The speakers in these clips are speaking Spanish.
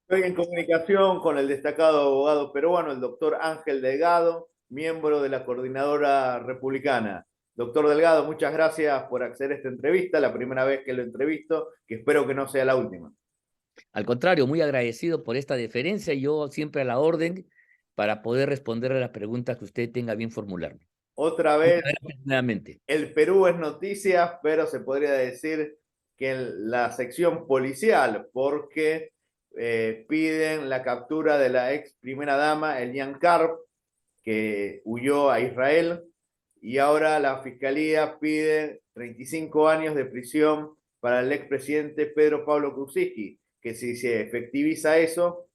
Estoy en comunicación con el destacado abogado peruano, el doctor Ángel Delgado, miembro de la Coordinadora Republicana. Doctor Delgado, muchas gracias por acceder a esta entrevista, la primera vez que lo entrevisto, que espero que no sea la última. Al contrario, muy agradecido por esta deferencia y yo siempre a la orden para poder responder a las preguntas que usted tenga bien formularme. Otra Muchas vez, gracias nuevamente. el Perú es noticia, pero se podría decir que en la sección policial, porque piden la captura de la ex primera dama, Elian Karp, que huyó a Israel, y ahora la fiscalía pide 35 años de prisión para el expresidente Pedro Pablo Kuczynski, que si se efectiviza eso,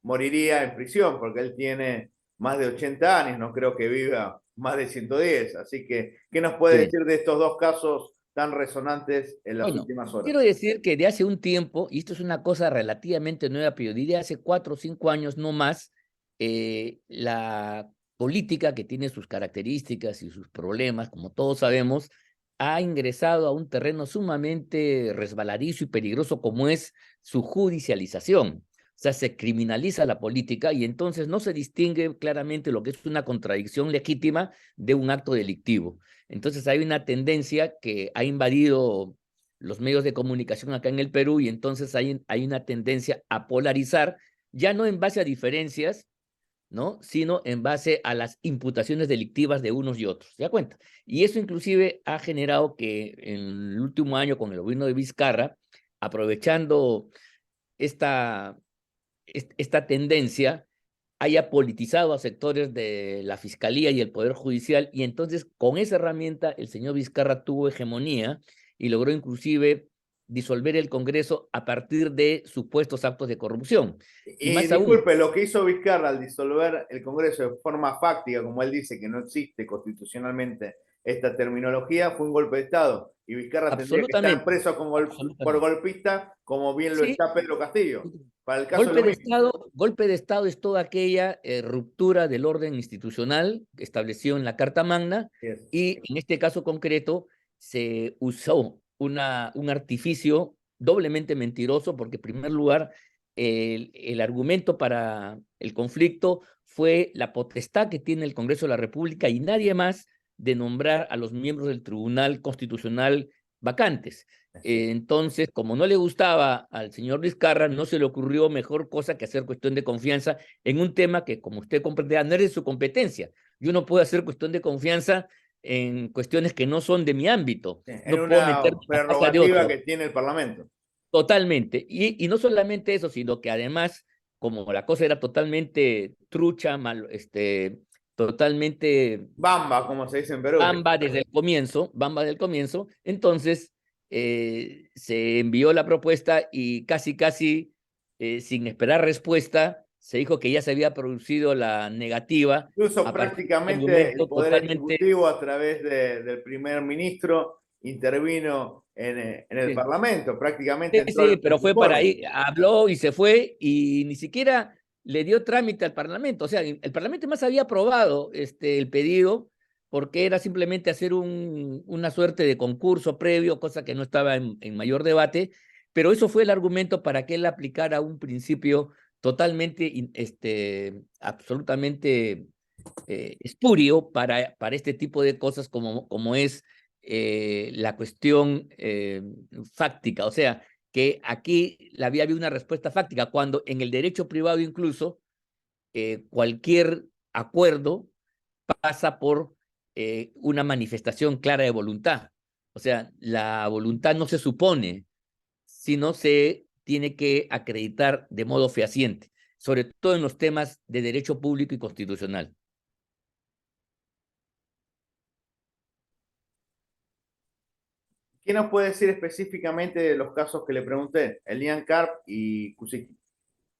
moriría en prisión, porque él tiene más de 80 años, no creo que viva más de 110. Así que, ¿qué nos puede Bien, decir de estos dos casos tan resonantes en las bueno, últimas horas? quiero decir que de hace un tiempo, y esto es una cosa relativamente nueva, pero yo diría hace 4 o 5 años no más, la política que tiene sus características y sus problemas, como todos sabemos, ha ingresado a un terreno sumamente resbaladizo y peligroso como es su judicialización. O sea, se criminaliza la política y entonces no se distingue claramente lo que es una contradicción legítima de un acto delictivo. Entonces hay una tendencia que ha invadido los medios de comunicación acá en el Perú y entonces hay una tendencia a polarizar, ya no en base a diferencias, ¿no? Sino en base a las imputaciones delictivas de unos y otros, ¿se da cuenta? Y eso inclusive ha generado que en el último año con el gobierno de Vizcarra, aprovechando esta, esta tendencia, haya politizado a sectores de la Fiscalía y el Poder Judicial, y entonces con esa herramienta el señor Vizcarra tuvo hegemonía y logró inclusive disolver el Congreso a partir de supuestos actos de corrupción. Y Y más aún, disculpe, lo que hizo Vizcarra al disolver el Congreso de forma fáctica, como él dice que no existe constitucionalmente esta terminología, fue un golpe de Estado. Y Vizcarra tendría que estar absolutamente, preso por absolutamente. golpista, como bien lo Sí, está Pedro Castillo. Para el caso es lo mismo. golpe de Estado es toda aquella ruptura del orden institucional establecido en la Carta Magna Yes. y en este caso concreto se usó un artificio doblemente mentiroso porque en primer lugar el argumento para el conflicto fue la potestad que tiene el Congreso de la República y nadie más de nombrar a los miembros del Tribunal Constitucional vacantes. Entonces, como no le gustaba al señor Vizcarra, no se le ocurrió mejor cosa que hacer cuestión de confianza en un tema que, como usted comprenderá, no es de su competencia. Yo no puedo hacer cuestión de confianza en cuestiones que no son de mi ámbito. En No puedo una meterme en la casa de prerrogativa otro. que tiene el Parlamento. Totalmente. Y no solamente eso, sino que además, como la cosa era totalmente trucha, totalmente Bamba, como se dice en Perú. Bamba del comienzo, entonces se envió la propuesta y casi sin esperar respuesta, se dijo que ya se había producido la negativa Incluso a partir de un prácticamente el argumento Poder totalmente... Ejecutivo, a través del primer ministro, intervino en el Sí, Parlamento, prácticamente sí, en sí, en pero su fue para informe. ahí, habló y se fue y ni siquiera le dio trámite al Parlamento. O sea, el Parlamento más había aprobado el pedido porque era simplemente hacer una suerte de concurso previo, cosa que no estaba en mayor debate, pero eso fue el argumento para que él aplicara un principio totalmente, absolutamente espurio para este tipo de cosas como es la cuestión fáctica. O sea, que aquí había habido una respuesta fáctica, cuando en el derecho privado incluso cualquier acuerdo pasa por una manifestación clara de voluntad. O sea, la voluntad no se supone, sino se tiene que acreditar de modo fehaciente, sobre todo en los temas de derecho público y constitucional. ¿Qué nos puede decir específicamente de los casos que le pregunté? Elian Karp y Kuczynski.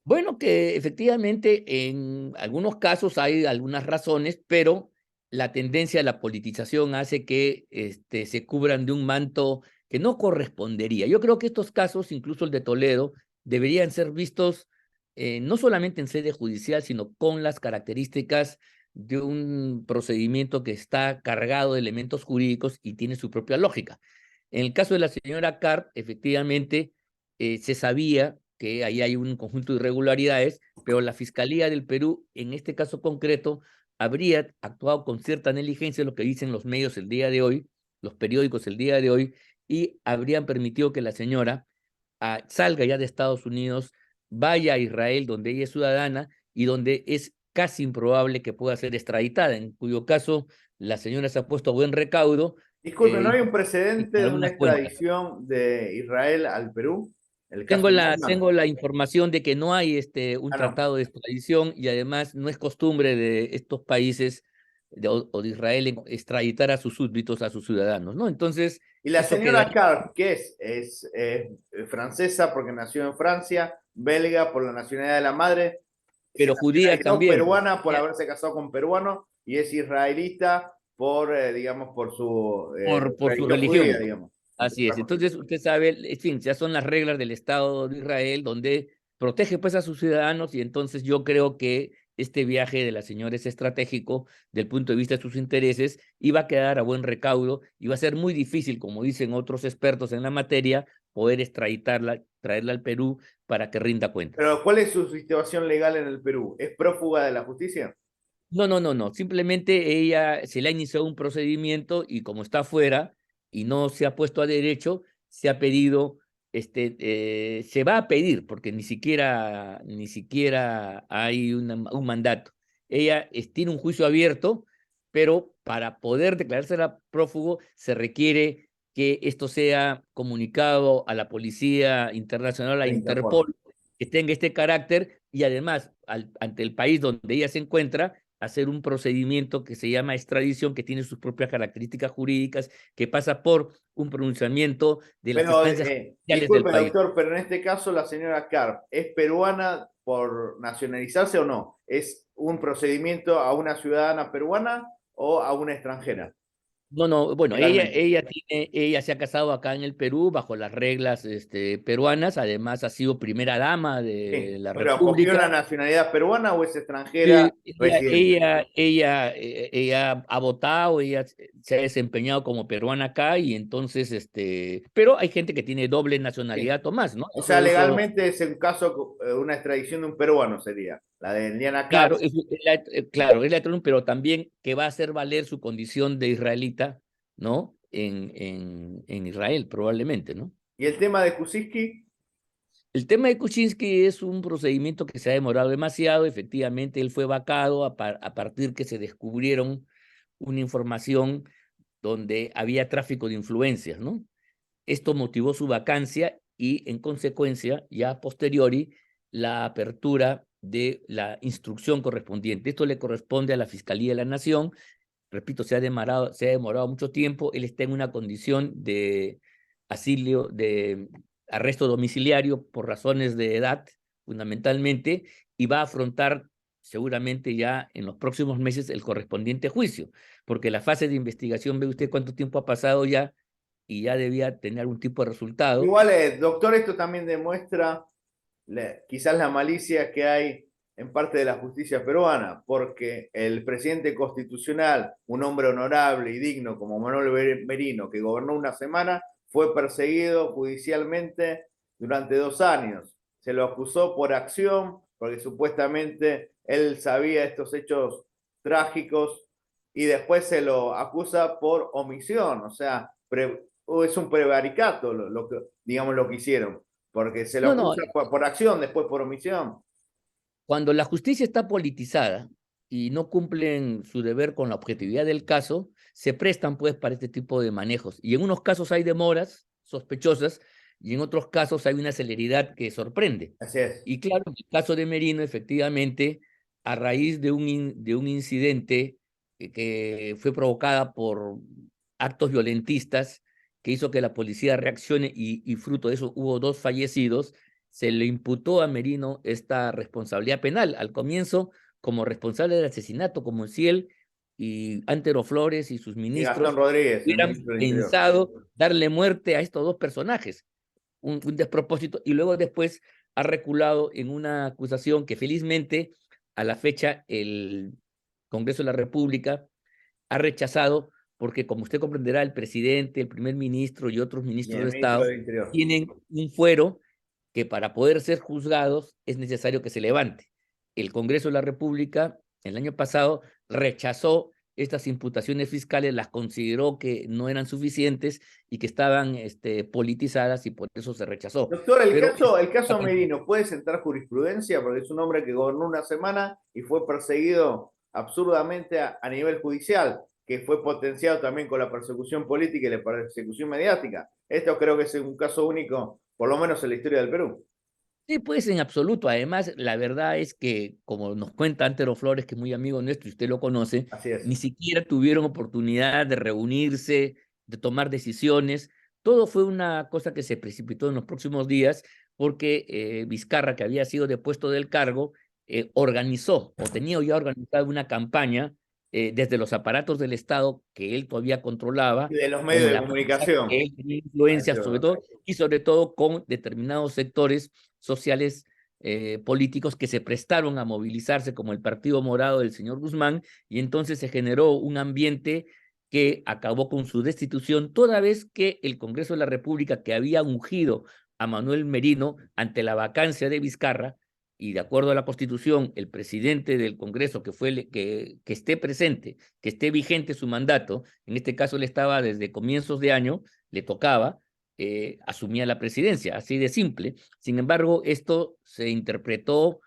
Bueno, que efectivamente en algunos casos hay algunas razones, pero la tendencia a la politización hace que se cubran de un manto que no correspondería. Yo creo que estos casos, incluso el de Toledo, deberían ser vistos no solamente en sede judicial, sino con las características de un procedimiento que está cargado de elementos jurídicos y tiene su propia lógica. En el caso de la señora Carp, efectivamente, se sabía que ahí hay un conjunto de irregularidades, pero la Fiscalía del Perú, en este caso concreto, habría actuado con cierta negligencia, lo que dicen los medios el día de hoy, los periódicos el día de hoy, y habrían permitido que la señora salga ya de Estados Unidos, vaya a Israel, donde ella es ciudadana y donde es casi improbable que pueda ser extraditada, en cuyo caso la señora se ha puesto a buen recaudo. Disculpe, ¿no hay un Y precedente con de una algunas cuentas. extradición de Israel al Perú? El caso Norman. Tengo la información de que no hay un Ah, no. tratado de extradición y además no es costumbre de estos países o de Israel extraditar a sus súbditos, a sus ciudadanos, ¿no? Entonces, Y la eso señora quedaría, Karp, ¿qué es? Es francesa porque nació en Francia, belga por la nacionalidad de la madre, se pero judía nacionalizó también, pues. peruana por haberse casado con peruano y es israelita por, digamos, por su Por su religión judía, religión. digamos. Así es. Entonces, usted sabe, en fin, ya son las reglas del Estado de Israel donde protege pues a sus ciudadanos y entonces yo creo que este viaje de la señora es estratégico del punto de vista de sus intereses y va a quedar a buen recaudo y va a ser muy difícil, como dicen otros expertos en la materia, poder extraditarla, traerla al Perú para que rinda cuentas. Pero ¿cuál es su situación legal en el Perú? ¿Es prófuga de la justicia? No, no, no, no. Simplemente ella se le ha iniciado un procedimiento y como está afuera y no se ha puesto a derecho, se ha pedido, se va a pedir, porque ni siquiera hay un mandato. Ella tiene un juicio abierto, pero para poder declararse prófugo se requiere que esto sea comunicado a la Policía Internacional, a De Interpol. Interpol, que tenga este carácter y además ante el país donde ella se encuentra hacer un procedimiento que se llama extradición, que tiene sus propias características jurídicas, que pasa por un pronunciamiento de las Pero, instancias judiciales del disculpe, país. doctor, pero en este caso la señora Karp, ¿es peruana por nacionalizarse o no? ¿Es un procedimiento a una ciudadana peruana o a una extranjera, No, no, bueno, legalmente? ella se ha casado acá en el Perú bajo las reglas peruanas, además ha sido primera dama de Sí, la pero ¿cogió República. una nacionalidad peruana o es extranjera residente? Ella ha votado, ella se ha desempeñado como peruana acá y entonces, pero hay gente que tiene doble Sí. nacionalidad o más, ¿no? O sea, Eso, legalmente es un caso, una extradición de un peruano sería, la de Eliana Karp. claro, claro, es la Trump, pero también que va a hacer valer su condición de israelita, ¿no? En Israel, probablemente, ¿no? Y el tema de Kuczynski, El tema de Kuczynski es un procedimiento que se ha demorado demasiado. Efectivamente, él fue vacado a partir que se descubrieron una información donde había tráfico de influencias, ¿no? Esto motivó su vacancia y, en consecuencia, ya a posteriori, la apertura de la instrucción correspondiente. Esto le corresponde a la Fiscalía de la Nación. Repito, se ha demorado mucho tiempo. Él está en una condición de asilio, de arresto domiciliario por razones de edad, fundamentalmente, y va a afrontar seguramente ya en los próximos meses el correspondiente juicio, porque la fase de investigación, ve usted cuánto tiempo ha pasado ya y ya debía tener algún tipo de resultado. igual, doctor, esto también demuestra quizás la malicia que hay en parte de la justicia peruana, porque el presidente constitucional, un hombre honorable y digno como Manuel Merino, que gobernó una semana, fue perseguido judicialmente durante 2 años. Se lo acusó por acción, porque supuestamente él sabía estos hechos trágicos, y después se lo acusa por omisión, o sea, es un prevaricato lo que, digamos, lo que hicieron porque se lo No, no, acusa por acción, después por omisión. cuando la justicia está politizada y no cumplen su deber con la objetividad del caso, se prestan pues para este tipo de manejos. Y en unos casos hay demoras sospechosas y en otros casos hay una celeridad que sorprende. Así es. Y claro, en el caso de Merino, efectivamente, a raíz de un incidente que fue provocada por actos violentistas que hizo que la policía reaccione y fruto de eso hubo 2 fallecidos, se le imputó a Merino esta responsabilidad penal. Al comienzo, como responsable del asesinato, como si él y Antero Flores y sus Y Gastón ministros Rodríguez, el hubieran ministro del Interior. pensado darle muerte a estos 2 personajes. Un despropósito, y luego después ha reculado en una acusación que felizmente a la fecha el Congreso de la República ha rechazado, porque como usted comprenderá, el presidente, el primer ministro y otros Y ministros el de ministro Estado del Interior. tienen un fuero que para poder ser juzgados es necesario que se levante. El Congreso de la República el año pasado rechazó estas imputaciones fiscales, las consideró que no eran suficientes y que estaban politizadas y por eso se rechazó. Doctor, Pero el caso Merino, ¿puede sentar jurisprudencia? Porque es un hombre que gobernó una semana y fue perseguido absurdamente a nivel judicial, que fue potenciado también con la persecución política y la persecución mediática. Esto creo que es un caso único, por lo menos en la historia del Perú. sí, pues en absoluto. Además, la verdad es que, como nos cuenta Antero Flores, que es muy amigo nuestro y usted lo conoce, Así es. ni siquiera tuvieron oportunidad de reunirse, de tomar decisiones. Todo fue una cosa que se precipitó en los próximos días porque Vizcarra, que había sido depuesto del cargo, organizó o tenía ya organizada una campaña desde los aparatos del Estado que él todavía controlaba, Y de los medios con de la prensa que comunicación. él tenía influencia y sobre todo con determinados sectores sociales políticos que se prestaron a movilizarse, como el Partido Morado del señor Guzmán, y entonces se generó un ambiente que acabó con su destitución, toda vez que el Congreso de la República, que había ungido a Manuel Merino ante la vacancia de Vizcarra, y de acuerdo a la Constitución, el presidente del Congreso que esté presente, que esté vigente su mandato, en este caso él estaba desde comienzos de año, le tocaba, asumía la presidencia, así de simple. Sin embargo, esto se interpretó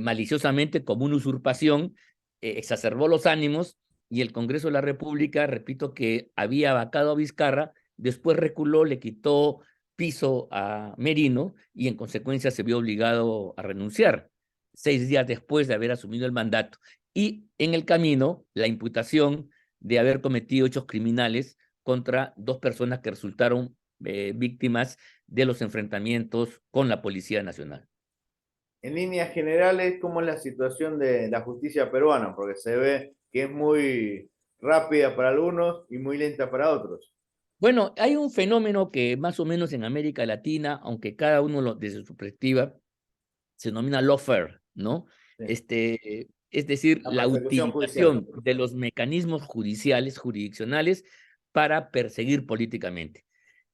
maliciosamente como una usurpación, exacerbó los ánimos y el Congreso de la República, repito, que había vacado a Vizcarra, después reculó, le quitó piso a Merino y en consecuencia se vio obligado a renunciar 6 días después de haber asumido el mandato. Y en el camino, la imputación de haber cometido hechos criminales contra 2 personas que resultaron víctimas de los enfrentamientos con la Policía Nacional. En líneas generales, ¿cómo es la situación de la justicia peruana? Porque se ve que es muy rápida para algunos y muy lenta para otros. Bueno, hay un fenómeno que más o menos en América Latina, aunque cada uno desde su perspectiva, se denomina lawfare, ¿no? Sí. Es decir, La la persecución judicial. utilización de los mecanismos judiciales, jurisdiccionales, para perseguir políticamente.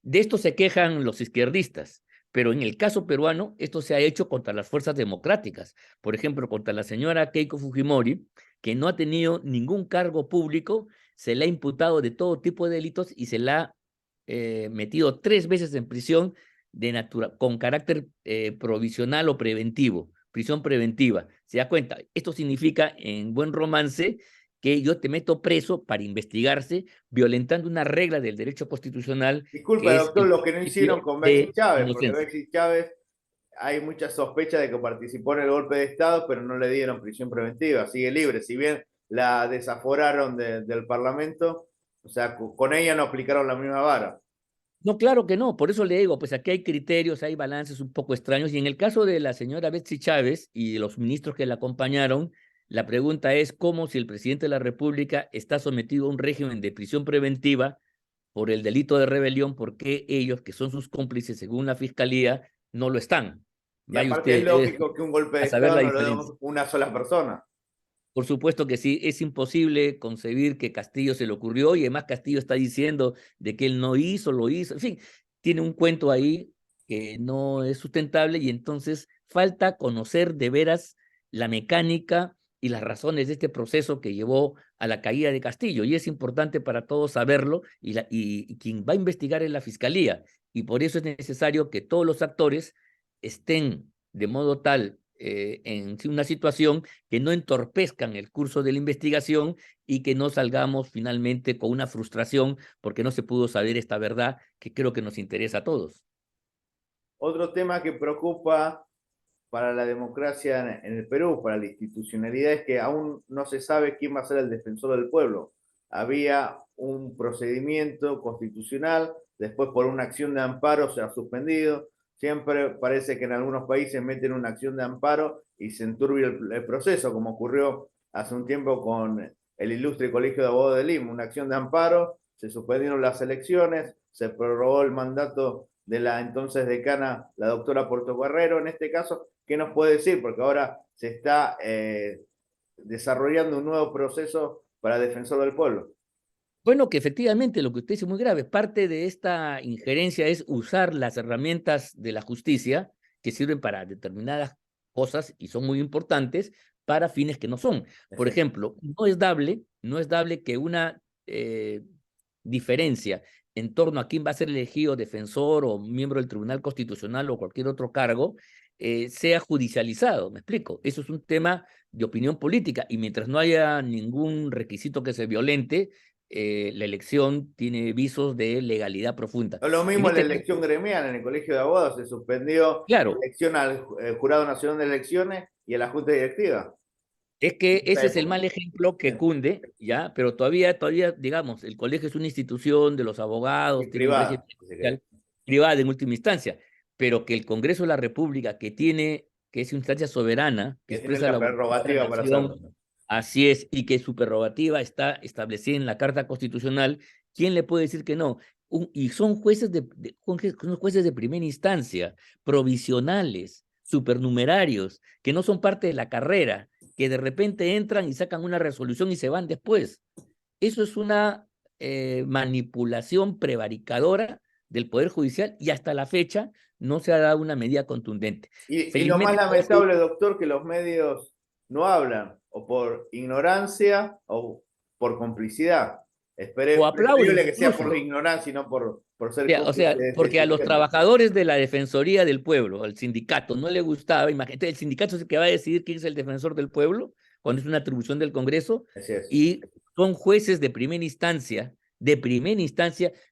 De esto se quejan los izquierdistas, pero en el caso peruano, esto se ha hecho contra las fuerzas democráticas. Por ejemplo, contra la señora Keiko Fujimori, que no ha tenido ningún cargo público, se le ha imputado de todo tipo de delitos y se la ha metido 3 veces en prisión con carácter provisional o preventivo, prisión preventiva. ¿Se da cuenta? Esto significa, en buen romance, que yo te meto preso para investigarse, violentando una regla del derecho constitucional Disculpe, que es doctor, el lo que no hicieron principio con Bexy de Chávez, porque inocencia. Bexy Chávez hay mucha sospecha de que participó en el golpe de Estado, pero no le dieron prisión preventiva, sigue libre. Si bien la desaforaron del Parlamento, o sea, con ella no aplicaron la misma vara. No, claro que no, por eso le digo, pues aquí hay criterios, hay balances un poco extraños, y en el caso de la señora Betsy Chávez y de los ministros que la acompañaron, la pregunta es cómo, si el presidente de la República está sometido a un régimen de prisión preventiva por el delito de rebelión, ¿por qué ellos, que son sus cómplices según la fiscalía, no lo están? Y Vaya aparte es usted lógico que un golpe de a saber Estado la no lo dé diferencia. una sola persona. Por supuesto que sí, es imposible concebir que Castillo se le ocurrió y además Castillo está diciendo de que él no hizo, lo hizo, en fin, tiene un cuento ahí que no es sustentable y entonces falta conocer de veras la mecánica y las razones de este proceso que llevó a la caída de Castillo y es importante para todos saberlo y quien va a investigar es la fiscalía y por eso es necesario que todos los actores estén de modo tal en una situación que no entorpezcan el curso de la investigación y que no salgamos finalmente con una frustración porque no se pudo saber esta verdad que creo que nos interesa a todos. Otro tema que preocupa para la democracia en el Perú, para la institucionalidad, es que aún no se sabe quién va a ser el defensor del pueblo. Había un procedimiento constitucional, después por una acción de amparo se ha suspendido. Siempre parece que en algunos países meten una acción de amparo y se enturbia el proceso, como ocurrió hace un tiempo con el ilustre Colegio de Abogados de Lima, una acción de amparo, se suspendieron las elecciones, se prorrogó el mandato de la entonces decana, la doctora Portocarrero, en este caso. ¿Qué nos puede decir? Porque ahora se está desarrollando un nuevo proceso para defensor del pueblo. Bueno, que efectivamente lo que usted dice es muy grave. Parte de esta injerencia es usar las herramientas de la justicia que sirven para determinadas cosas y son muy importantes para fines que no son. Por ejemplo, no es dable que una diferencia en torno a quién va a ser elegido defensor o miembro del Tribunal Constitucional o cualquier otro cargo sea judicializado, ¿me explico? Eso es un tema de opinión política y mientras no haya ningún requisito que se violente, la elección tiene visos de legalidad profunda. No es lo En mismo en la este caso, elección gremial, en el Colegio de Abogados se suspendió la claro, elección al Jurado Nacional de Elecciones y a la Junta Directiva es en que esa ese es el época. mal ejemplo que Bien. cunde, ¿ya? Pero todavía, digamos, el colegio es una institución de los Y abogados, tiene un régimen privada, si se quiere. especial privada en última instancia, pero que el Congreso de la República, que es una instancia soberana, que Que tiene expresa la la voluntad de la prerrogativa para hacerlo. nación, así es, y que su prerrogativa está establecida en la Carta Constitucional, ¿quién le puede decir que no? Y son son jueces de primera instancia, provisionales, supernumerarios, que no son parte de la carrera, que de repente entran y sacan una resolución y se van después. Eso es una manipulación prevaricadora del Poder Judicial y hasta la fecha no se ha dado una medida contundente. Y lo más Felizmente, puedo decir, lamentable, doctor, que los medios no hablan, o por ignorancia o por complicidad. o aplauden Preferible que sea incluso. por ignorancia y no por ser O cómplice sea, de este porque a los sistema. trabajadores de la Defensoría del Pueblo, al sindicato, no le gustaba, imagínate, el sindicato es el que va a decidir quién es el defensor del pueblo, cuando es una atribución del Congreso, Así es. y son jueces de primera instancia,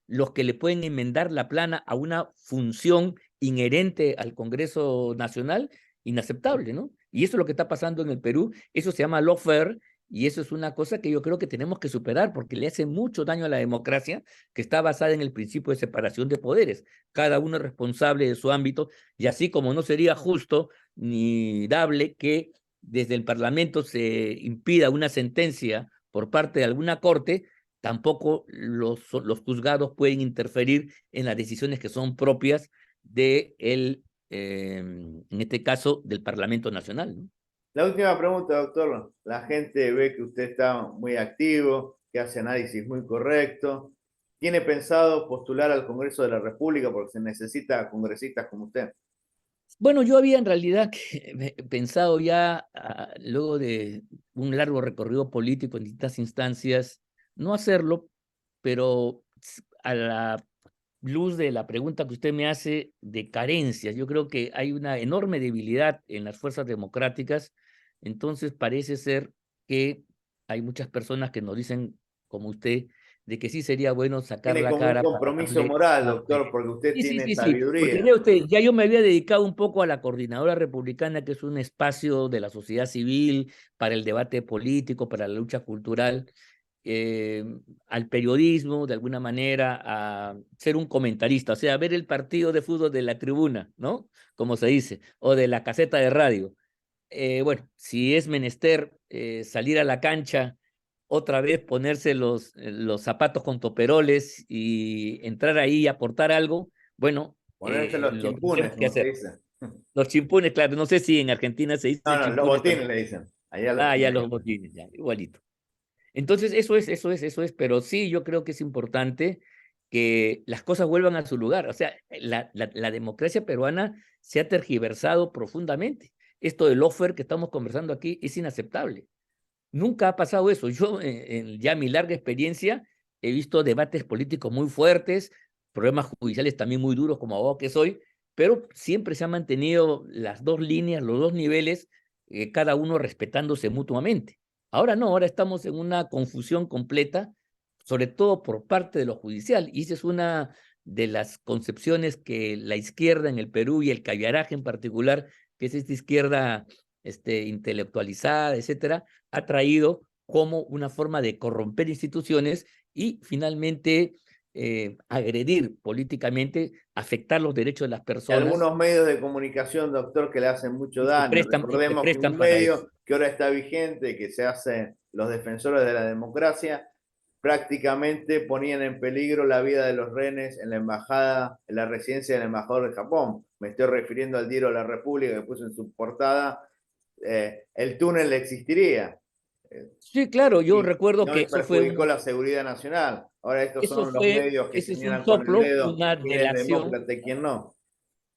los que le pueden enmendar la plana a una función inherente al Congreso Nacional, inaceptable, ¿no? Y eso es lo que está pasando en el Perú, eso se llama lawfare, y eso es una cosa que yo creo que tenemos que superar, porque le hace mucho daño a la democracia, que está basada en el principio de separación de poderes. Cada uno es responsable de su ámbito, y así como no sería justo ni dable que desde el Parlamento se impida una sentencia por parte de alguna corte, tampoco los juzgados pueden interferir en las decisiones que son propias de en este caso, del Parlamento Nacional, ¿no? La última pregunta, doctor. La gente ve que usted está muy activo, que hace análisis muy correcto. ¿Tiene pensado postular al Congreso de la República porque se necesita congresistas como usted? Bueno, yo había en realidad pensado ya, luego de un largo recorrido político en distintas instancias, no hacerlo, pero a la luz de la pregunta que usted me hace de carencias, yo creo que hay una enorme debilidad en las fuerzas democráticas, entonces parece ser que hay muchas personas que nos dicen, como usted, de que sí sería bueno sacar Tiene la como un cara para compromiso darle moral, doctor, porque usted Sí, sí, tiene sí, sí, porque sabiduría. vea usted, ya yo me había dedicado un poco a la Coordinadora Republicana, que es un espacio de la sociedad civil para el debate político, para la lucha cultural, eh, al periodismo, de alguna manera, a ser un comentarista, o sea, ver el partido de fútbol de la tribuna, ¿no? Como se dice, o de la caseta de radio. Bueno, si es menester salir a la cancha, otra vez ponerse los zapatos con toperoles y entrar ahí y aportar algo, bueno, Ponerse los lo chimpunes, tendremos que como se hacer. dice. Los chimpunes, claro, no sé si en Argentina se No, dice no, los chimpunes botines también. le dicen. Allá los Ah, ya los chimpunes. botines, ya, igualito. Entonces, eso es, pero sí, yo creo que es importante que las cosas vuelvan a su lugar. O sea, la democracia peruana se ha tergiversado profundamente. Esto del offer que estamos conversando aquí es inaceptable. Nunca ha pasado eso. Yo, en ya mi larga experiencia, he visto debates políticos muy fuertes, problemas judiciales también muy duros como abogado que soy, pero siempre se han mantenido las dos líneas, los dos niveles, cada uno respetándose mutuamente. Ahora no, ahora estamos en una confusión completa, sobre todo por parte de lo judicial, y esa es una de las concepciones que la izquierda en el Perú y el caviaraje en particular, que es esta izquierda intelectualizada, etcétera, ha traído como una forma de corromper instituciones y finalmente agredir políticamente, afectar los derechos de las Y personas algunos medios de comunicación, doctor, que le hacen mucho y daño. se Recordemos que prestan un para eso. medio que ahora está vigente, que se hace los defensores de la democracia, prácticamente ponían en peligro la vida de los rehenes en la embajada, en la residencia del embajador de Japón. Me estoy refiriendo al diario La República que puso en su portada, el túnel existiría. Eh, Sí, claro, yo y recuerdo no que les perjudicó la seguridad nacional. Ahora estos son los medios que ese es un señalan con el soplo, dedo una quién es delación. demócrata y quién no.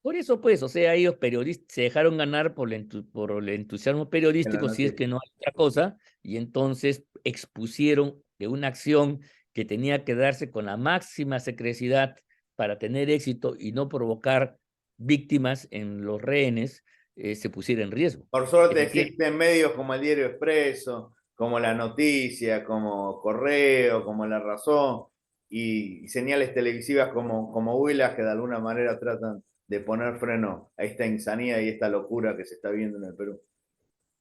Por eso, pues, o sea, ellos periodistas se dejaron ganar por el entusiasmo En la periodístico, si es noticia. que no hay otra cosa, y entonces expusieron que una acción que tenía que darse con la máxima secrecidad para tener éxito y no provocar víctimas en los rehenes, se pusiera en riesgo. Por suerte Efectivamente, existen medios como el Diario Expreso, como La Noticia, como Correo, como La Razón y señales televisivas como Huilas que de alguna manera tratan de poner freno a esta insanía y esta locura que se está viendo en el Perú.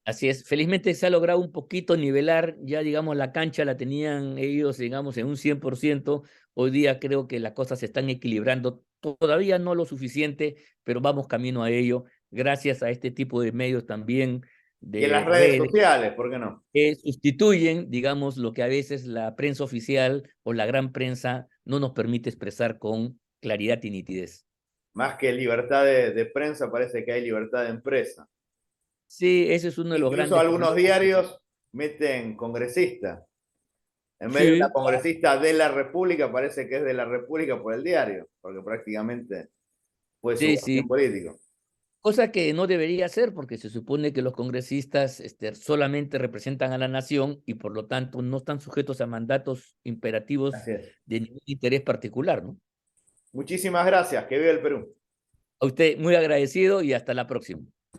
así es. Felizmente se ha logrado un poquito nivelar, ya digamos la cancha la tenían ellos, digamos, en un 100%. Hoy día creo que las cosas se están equilibrando, todavía no lo suficiente, pero vamos camino a ello, gracias a este tipo de medios también, Y en las de redes redes, sociales, ¿por qué no? que sustituyen, digamos, lo que a veces la prensa oficial o la gran prensa no nos permite expresar con claridad y nitidez. Más que libertad de prensa, parece que hay libertad de empresa. Sí, ese es uno de los Incluso grandes algunos problemas. diarios meten congresistas. En vez de una Sí, congresista de la República, parece que es de la República por el diario, porque prácticamente fue su sí, gestión sí. político. Cosa que no debería ser, porque se supone que los congresistas solamente representan a la nación y por lo tanto no están sujetos a mandatos imperativos Así es. de ningún interés particular, ¿no? Muchísimas gracias. Que viva el Perú. A usted muy agradecido y hasta la próxima.